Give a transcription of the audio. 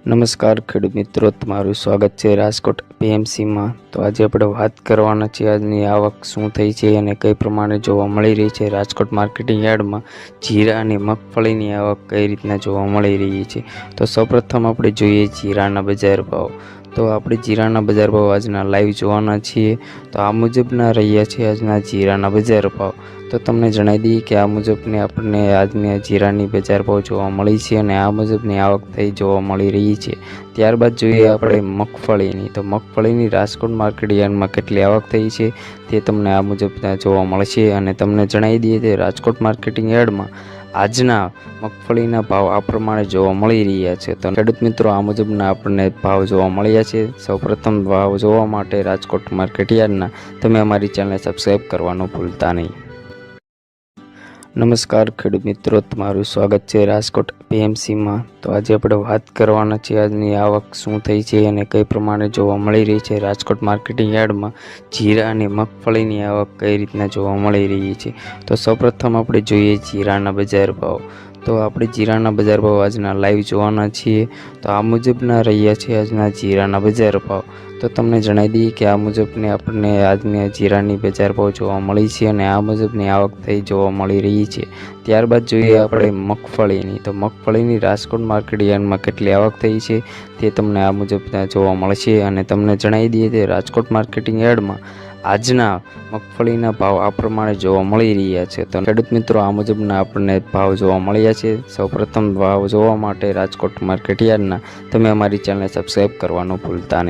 નમસ્કાર ખેડૂત મિત્રો, તમારું સ્વાગત છે રાજકોટ પીએમસીમાં। તો આજે આપણે વાત કરવાના છીએ આજની આવક શું થઈ છે અને કઈ પ્રમાણે જોવા મળી રહી છે રાજકોટ માર્કેટિંગ યાર્ડમાં જીરા અને મગફળીની આવક કઈ રીતના જોવા મળી રહી છે। તો સૌપ્રથમ આપણે જોઈએ જીરાના બજાર ભાવ। તો આપણે જીરાના બજાર ભાવ આજના લાઈવ જોવાના છીએ। તો આ મુજબના રહ્યા છે આજના જીરાના બજાર ભાવ। તો તમને જણાવી દઈએ કે આ મુજબની આપણને આજની જીરાની બજાર ભાવ જોવા મળી છે અને આ મુજબની આવક થઈ જોવા મળી રહી છે। ત્યારબાદ જોઈએ આપણે મગફળીની। તો મગફળીની રાજકોટ માર્કેટ યાર્ડમાં કેટલી આવક થઈ છે તે તમને આ મુજબ જોવા મળશે અને તમને જણાવી દઈએ કે રાજકોટ માર્કેટિંગ યાર્ડમાં આજના મગફળીના ભાવ આ પ્રમાણે જોવા મળી રહ્યા છે। તો ખેડૂત મિત્રો, આ મુજબના આપણને ભાવ જોવા મળ્યા છે। સૌપ્રથમ ભાવ જોવા માટે રાજકોટ માર્કેટ યાર્ડના તમે અમારી ચેનલને સબસ્ક્રાઈબ કરવાનું ભૂલતા નહીં। નમસ્કાર ખેડૂત મિત્રો, તમારું સ્વાગત છે રાજકોટ પીએમસીમાં। તો આજે આપણે વાત કરવાના છીએ આજની આવક શું થઈ છે અને કઈ પ્રમાણે જોવા મળી રહી છે રાજકોટ માર્કેટિંગ યાર્ડમાં જીરા અને મગફળીની આવક કઈ રીતના જોવા મળી રહી છે। તો સૌપ્રથમ આપણે જોઈએ જીરાના બજાર ભાવ। તો આપણે જીરાના બજાર ભાવ આજના લાઈવ જોવાના છીએ। તો આ મુજબના રહ્યા છે આજના જીરાના બજાર ભાવ। તો તમને જણાવી દઈએ કે આ મુજબની આપણને આજની જીરાની બજાર ભાવ જોવા મળી છે અને આ મુજબની આવક થઈ જોવા મળી રહી છે। ત્યારબાદ જોઈએ આપણે મગફળીની। તો મગફળીની રાજકોટ માર્કેટ યાર્ડમાં કેટલી આવક થઈ છે તે તમને આ મુજબ જોવા મળશે અને તમને જણાવી દઈએ કે રાજકોટ માર્કેટિંગ યાર્ડમાં આજના મગફળીના ભાવ આ પ્રમાણે જોવા મળી રહ્યા છે। તો ખેડૂત મિત્રો, આ મુજબના આપણને ભાવ જોવા મળ્યા છે। સૌપ્રથમ ભાવ જોવા માટે રાજકોટ માર્કેટ યાર્ડના તમે અમારી ચેનલને સબસ્ક્રાઈબ કરવાનું ભૂલતા નહીં।